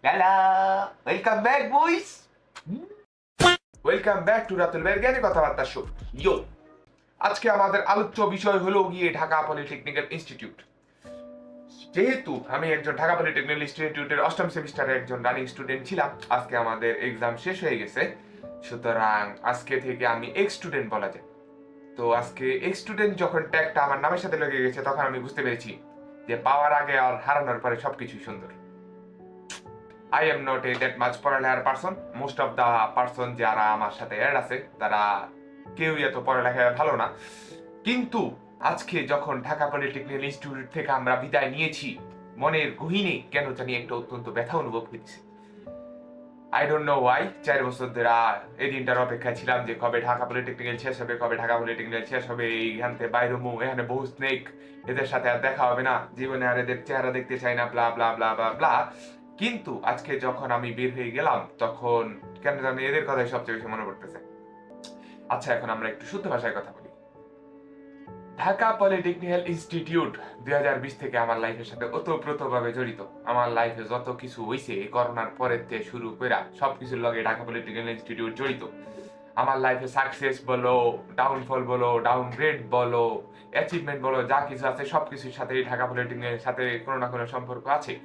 লালা welcome back বয়েস। Welcome back to Ratul ভাইয়ের জ্ঞানী কথাবার্তা শো। ইয়ো, আজকে আমাদের আলোচ্য বিষয় হলো গিয়ে ঢাকা পলিটেকনিক্যাল ইনস্টিটিউট। যেহেতু আমি একজন ঢাকা পলিটেকনিক্যাল ইনস্টিটিউটের অষ্টম সেমিস্টারের একজন রানিং স্টুডেন্ট ছিলাম, আজকে আমাদের এক্সাম শেষ হয়ে গেছে, সুতরাং আজকে থেকে আমি এক্স স্টুডেন্ট বলা যায়। তো আজকে এক্স স্টুডেন্ট যখন ট্যাগটা আমার নামের সাথে লেগে গেছে, তখন আমি বুঝতে পেরেছি যে পাওয়ার আগে আর হারানোর পরে সবকিছুই সুন্দর। I am not a that much পড়ালেখার person. Most of the person যারা আমার সাথে অ্যাড আছে তারা কেউই এত পড়ালেখায় ভালো না। কিন্তু আজকে যখন ঢাকা পলিটেকনিক্যাল ইনস্টিটিউট থেকে আমরা বিদায় নিয়েছি, মনের গহীনে কেন জানি একটা অত্যন্ত ব্যথা অনুভব হয়েছে। I don't know Y. 4 বছর ধরে এই দিনটার অপেক্ষা ছিলাম যে কবে ঢাকা পলিটেকনিক্যাল শেষ হবে, কবে ঢাকা পলিটেকনিক্যাল শেষ হবে, এইখান থেকে বাইরে মু, এখানে বহু স্নেক, এদের সাথে আর দেখা হবে না, জীবনে আর এদের চেহারা দেখতে চাই না, ব্লা ব্লা ব্লা ব্লা ব্লা। কিন্তু আজকে যখন আমি বের হয়ে গেলাম, তখন কেন জানি এদের কথাই সবচেয়ে বেশি মনে পড়তেছে। আচ্ছা, এখন আমরা একটু শুদ্ধ ভাষায় কথা বলি। ঢাকা পলিটেকনিক্যাল ইনস্টিটিউট 2020 থেকে আমার লাইফের সাথে ওতপ্রোতভাবে জড়িত। আমার লাইফে যত কিছু হইছে করোনার পরের থেকে শুরু করে সবকিছুর লগে ঢাকা পলিটেকনিক্যাল ইনস্টিটিউট জড়িত। আমার লাইফে সাকসেস বলো, ডাউনফল বলো, ডাউনগ্রেড বলো, অ্যাচিভমেন্ট বলো, যা কিছু আছে সবকিছুর সাথে ঢাকা পলিটেকনিক্যালের সাথে কোনো না কোনো সম্পর্ক আছে।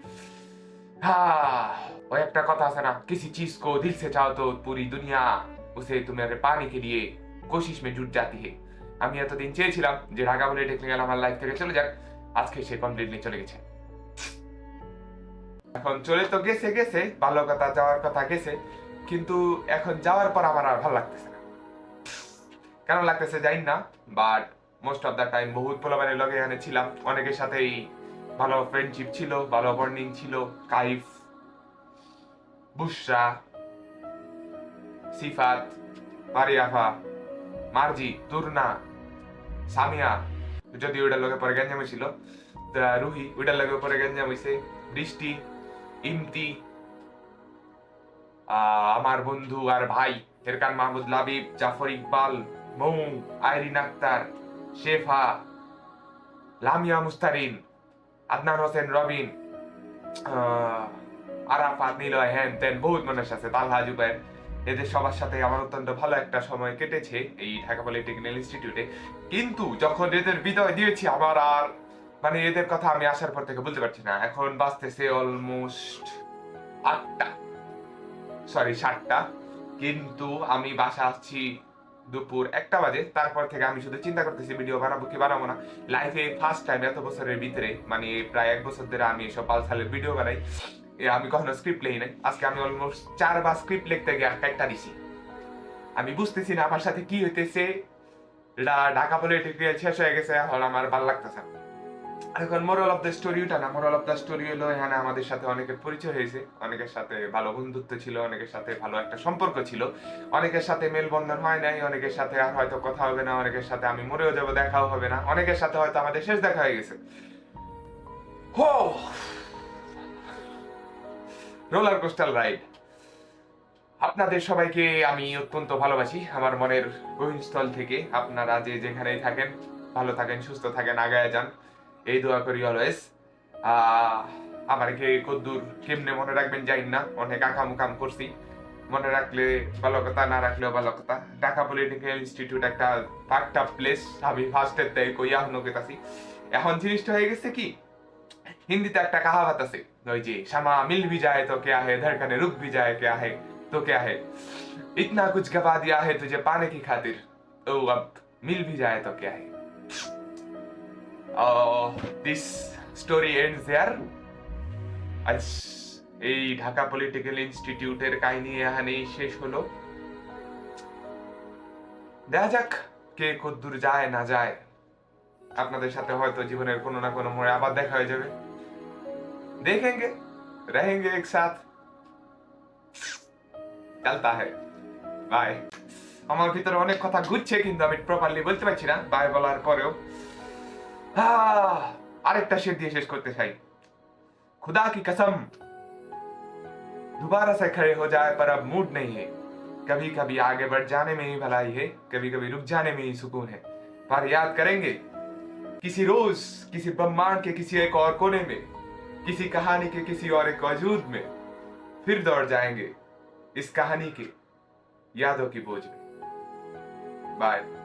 হ্যাঁ, ওই একটা কথা আছে না, किसी चीज को दिल से चाहो तो पूरी दुनिया उसे तुम्हारे पाने के लिए कोशिश में जुट जाती है। আমি এতদিন চেয়েছিলাম যে ঢাকা পলিটেকনিক্যাল আমার লাইফ থেকে চলে যাক, আজকে সে কমপ্লিটলি চলে গেছে। এখন চলে তো গেছে গেছে, ভালো কথা, যাওয়ার কথা গেছে, কিন্তু এখন যাওয়ার পর আমার আর ভালো লাগতেছে না। কেন লাগতেছে জানি না, but most of the time বহুত পোলাপানের লগে এখানে ছিলাম, অনেকের সাথেই ভালো ফ্রেন্ডশিপ ছিল, ভালো বন্ডিং ছিল। কাইফ, বুশরা, সিফাত, পারিয়াফা, মার্জি, তুরনা, সামিয়া, যদি ওইটার লগে পরে গেঞ্জাম হয়েছিল, রুহি ওইটার লগে পরে গেঞ্জাম হয়েছে, বৃষ্টি, ইমতি, আমার বন্ধু আর ভাই এরকান মাহমুদ লাবিব, জাফর ইকবাল, মৌ, আইরিন আক্তার, শেফা, লামিয়া মুস্তারিন, আদনান হোসেন রবিন, আরাফাত, নিলয়, হ্যান তেন বহুত মানুষ আছে, তালহা, জুবাইর, এদের সবার সাথে আমার অত্যন্ত ভালো একটা সময় কেটেছে এই ঢাকা পলিটেকনিক্যাল ইনস্টিটিউটে। কিন্তু যখন এদের বিদায় দিয়েছি, আমার আর মানে এদের কথা আমি আসার পর থেকে বলতে পারছি না। এখন বাজতেছে অলমোস্ট 8টা, সরি 7টা, কিন্তু আমি বাসা আসছি দুপুর 1টা বাজে। তারপর থেকে আমি শুধু চিন্তা করতেছি ভিডিও বানাবো কি বানাবো না। লাইফে ফার্স্ট টাইম এত বছরের ভিতরে, মানে প্রায় 1 বছর ধরে আমি এসব পালসালের ভিডিও বানাই, আমি কখনো স্ক্রিপ্ট লিখি নাই। আজকে আমি অলমোস্ট 4 বার স্ক্রিপ্ট লিখতে গিয়ে একটা দিছি। আমি বুঝতেছি না আমার সাথে কি হইতেছে। ঢাকা পলিটেকনিক্যাল শেষ হয়ে গেছে, এখন আমার ভালো লাগতেছে না। এখন মোরাল অফ দ্য স্টোরি ওটা না, মোরাল অফ দ্য স্টোরি হলো এখানে আমাদের সাথে অনেকের পরিচয় হয়েছে, অনেকের সাথে ভালো বন্ধুত্ব ছিল, অনেকের সাথে ভালো একটা সম্পর্ক ছিল, অনেকের সাথে মেলবন্ধন হয় নাই, অনেকের সাথে আর হয়তো কথা হবে না, অনেকের সাথে আমি মরেও যাবো, দেখাও হবে না, অনেকের সাথে হয়তো আমাদের শেষ দেখা হয়ে গেছে। হো, রোলার কোস্টার রাইড। আপনাদের সবাইকে আমি অত্যন্ত ভালোবাসি আমার মনের গহীনস্থল থেকে। আপনারা যে যেখানেই থাকেন ভালো থাকেন, সুস্থ থাকেন, আগায় যান, এই দোয়া করি অলওয়েজ। আমাকে কদ্দুর কেমনে মনে রাখবেন জানি না, অনেক আকাম উকাম করছি, মনে রাখলে ভালো কথা, না রাখলেও ভালো কথা। ঢাকা পলিটেকনিক্যাল ইনস্টিটিউট একটা ফাকড আপ প্লেস, আমি ফার্স্টের থেকে কইয়া হনো গেতাছি। এখন জিনিসটা হয়ে গেছে কি, হিন্দিতে একটা কাহাবাত আছে, ওই যে শামা মিল ভি যায় তো क्या है, धड़कने रुक भी जाए क्या है, तो क्या है, इतना कुछ गवा दिया है तुझे पाने की खातिर, तो अब मिल भी जाए तो क्या है। দিস স্টোরি এন্ডস দেয়ার। আজ এই ঢাকা পলিটিক্যাল ইনস্টিটিউটের কাহিনী এখানেই শেষ হলো। দেখা যাক কে কদ্দূর যায় না যায়। আপনাদের সাথে হয়তো জীবনের কোনো না কোনো মোড়ে আবার দেখা হয়ে যাবে। देखेंगे, रहेंगे एक साथ, चलता है। বাই। আমার ভিতরে অনেক কথা ঘুরছে, কিন্তু আমি প্রপারলি বলতে পারছি না বাই বলার পরেও। আরেকটা শের দিয়ে শেষ করতে চাই। खुदा की कसम, दोबारा से खड़े हो जाए पर अब मूड नहीं है। कभी कभी आगे बढ़ जाने में ही भलाई है, कभी कभी रुक जाने में ही सुकून है। पर याद करेंगे किसी रोज, किसी ब्रह्मांड के किसी एक और कोने में, किसी कहानी के किसी और एक वजूद में, फिर दौड़ जाएंगे इस कहानी के यादों की बोझ में। बाय।